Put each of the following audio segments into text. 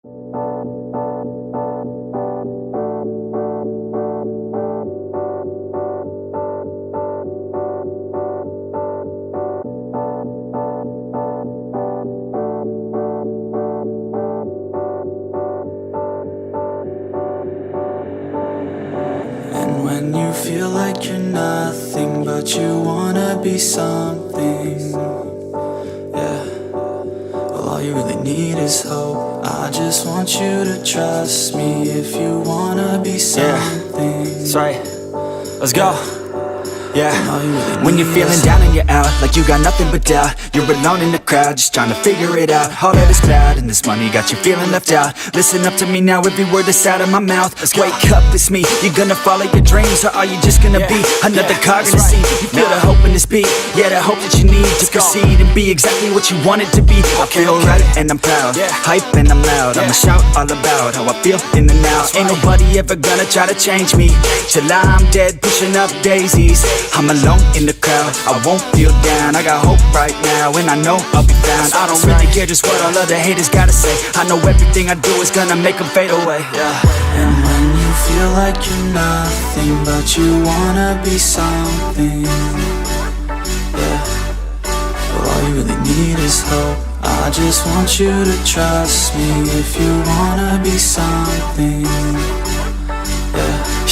When you feel like you're nothing, but you wanna be something, yeah. Well, all you really need is hope. I just want you to trust me if you wanna be something. Yeah, that's right. Let's go. Yeah, when you're feeling down and you're out, like you got nothing but doubt, you're alone in the crowd, just trying to figure it out. All of this cloud and this money got you feeling left out. Listen up to me now, every word that's out of my mouth. Wake up, it's me. You're gonna follow your dreams, or are you just gonna be another cog in the scene? You feel the hope in this beat, yeah, the hope that you need to proceed and be exactly what you want it to be. I feel right and I'm proud, hype and I'm loud. I'ma shout all about how I feel in the now. Ain't nobody ever gonna try to change me till I'm dead, pushing up daisies. I'm alone in the crowd, I won't feel down. I got hope right now, and I know I'll be found. I don't really care just what all other haters gotta say. I know everything I do is gonna make them fade away, And when you feel like you're nothing, but you wanna be something, yeah. Well, all you really need is hope. I just want you to trust me if you wanna be something,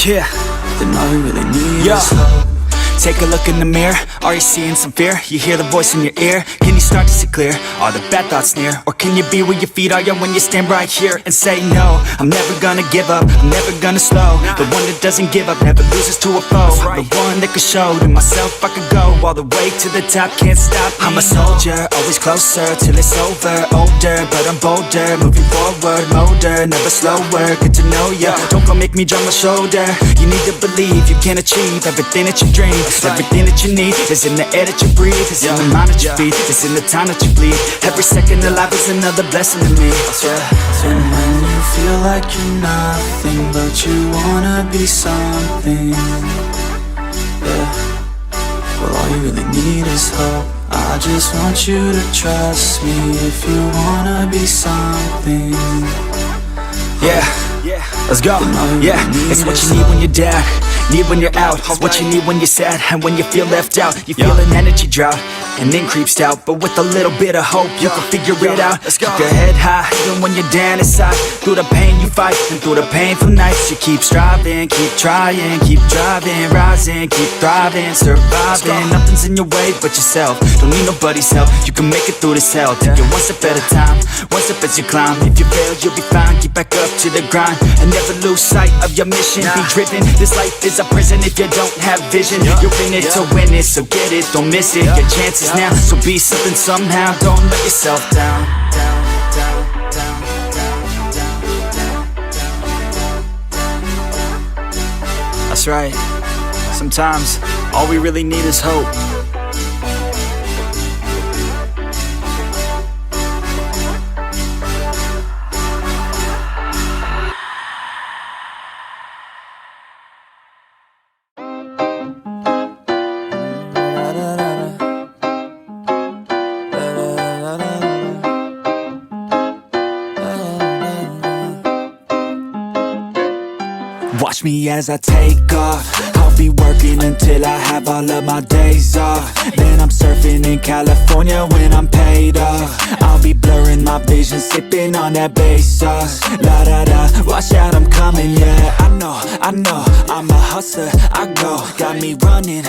yeah. Then all you really need is hope. Take a look in the mirror, are you seeing some fear? You hear the voice in your ear, can you start to see clear? Are the bad thoughts near? Or can you be where your feet are, yeah, when you stand right here and say no? I'm never gonna give up, I'm never gonna slow. The one that doesn't give up, never loses to a foe. The one that could show to myself I could go all the way to the top, can't stop me. I'm a soldier, always closer till it's over. Older, but I'm bolder, moving forward, motor, never slower. Good to know ya, don't go make me drop my shoulder. You need to believe you can achieve everything that you dream. Everything that you need is in the air that you breathe. It's in the mind that you feed, it's in the time that you bleed. Every second of life is another blessing to me. And when you feel like you're nothing, but you wanna be something, yeah. Well, all you really need is hope. I just want you to trust me if you wanna be something, yeah. Let's go, yeah, it's what you need when you're down, need when you're out. It's what you need when you're sad and when you feel left out. You feel an energy drought and then creeps out, but with a little bit of hope you can figure it out. Keep your head high, even when you're down inside. Through the pain you fight, and through the painful nights you keep striving, keep trying, keep driving, rising, keep thriving, surviving. Nothing's in your way but yourself, don't need nobody's help. You can make it through this hell, take it one step at a time, one step as you climb. If you fail you'll be fine, get back up to the grind. And never lose sight of your mission, be driven. This life is a prison if you don't have vision. You're in it to win it, so get it, don't miss it. Your chances now, so be something somehow. Don't let yourself down. That's right. Sometimes all we really need is hope. Watch me as I take off. I'll be working until I have all of my days off. Then I'm surfing in California when I'm paid off. I'll be blurring my vision, sipping on that bass sauce. La da da, watch out, I'm coming, yeah. I know, I'm a hustler, I go. Got me running,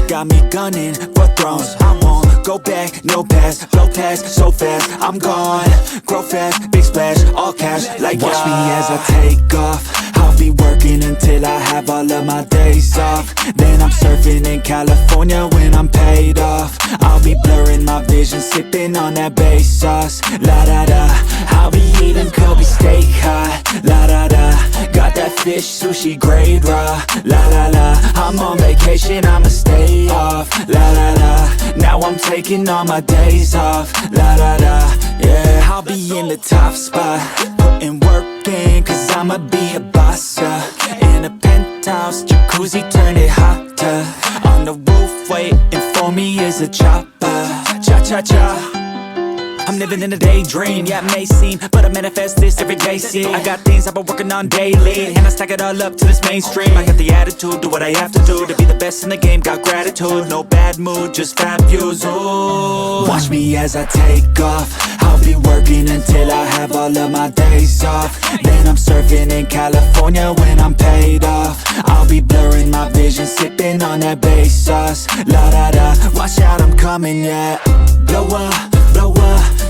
got me gunning for thrones. I won't go back, no pass, blow past so fast. I'm gone, grow fast, big splash, all cash, like watch me as I take off. I'll be working until I have all of my days off. Then I'm surfing in California when I'm paid off. I'll be blurring my vision, sipping on that bass sauce. La da da, I'll be eating Kobe steak hot. La da da, got that fish sushi grade raw. La la la, I'm on vacation, I'ma stay off. La la la, now I'm taking all my days off. La la la, yeah. I'll be in the top spot, putting work in, cause I'ma be a boss, in a penthouse, jacuzzi, turn it hotter. On the roof, waiting for me is a chopper. Cha-cha-cha, I'm never living in a daydream. Yeah, it may seem, but I manifest this every day. See, I got things I've been working on daily, and I stack it all up to this mainstream. I got the attitude, do what I have to do to be the best in the game. Got gratitude, no bad mood, just fat views. Ooh. Watch me as I take off. I'll be working until I have all of my days off. Then I'm surfing in California when I'm paid off. I'll be blurring my vision, sipping on that bass sauce. La da da, watch out, I'm coming, yeah. Blow up,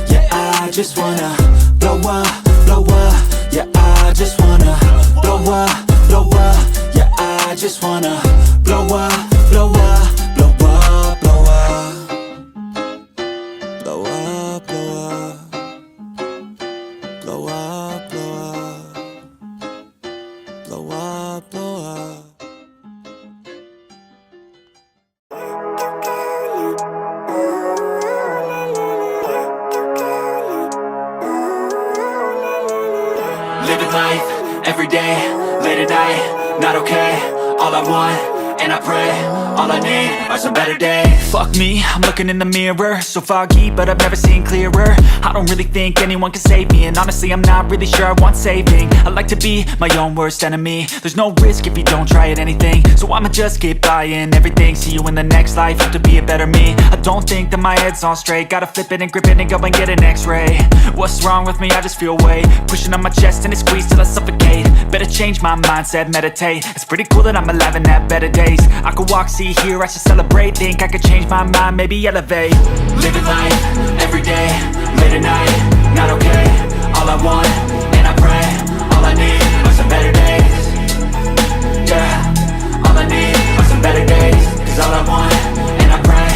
yeah, I just wanna blow up, yeah, I just wanna blow up, yeah, I just wanna blow up, blow up, blow up, blow up, blow up, blow up, blow up, blow up, blow up. Living life, every day, late at night, not okay. All I want, and I pray, all I need are some better days. Fuck me, I'm looking in the mirror, so foggy, but I've never seen clearer. I don't really think anyone can save me, and honestly I'm not really sure I want saving. I like to be my own worst enemy. There's no risk if you don't try at anything, so I'ma just keep buying everything. See you in the next life, have to be a better me. I don't think that my head's on straight, gotta flip it and grip it and go and get an x-ray. What's wrong with me? I just feel weight pushing on my chest and it squeezes till I suffocate. Better change my mindset, meditate. It's pretty cool that I'm alive and have better days. I could walk, see, hear, I should celebrate. Think I could change my mind, maybe elevate. Living life, every day, late at night, not okay. All I want, and I pray, all I need are some better days. Yeah, all I need are some better days. Cause all I want, and I pray,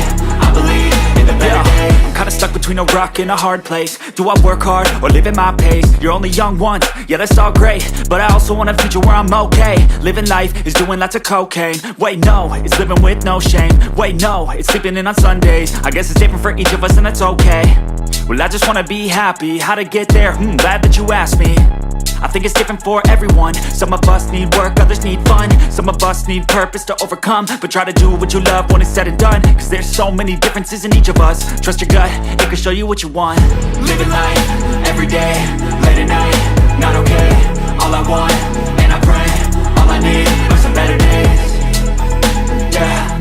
I believe in the better days. I'm kinda stuck between a rock and a hard place. Do I work hard or live at my pace? You're only young once, yeah that's all great, but I also want a future where I'm okay. Living life is doing lots of cocaine. Wait no, it's living with no shame. Wait no, it's sleeping in on Sundays. I guess it's different for each of us and that's okay. Well I just wanna be happy, how to get there? Glad that you asked me. I think it's different for everyone. Some of us need work, others need fun. Some of us need purpose to overcome. But try to do what you love when it's said and done. Cause there's so many differences in each of us. Trust your gut, it can show you what you want. Living life, every day, late at night, not okay. All I want, and I pray, all I need are some better days. Yeah.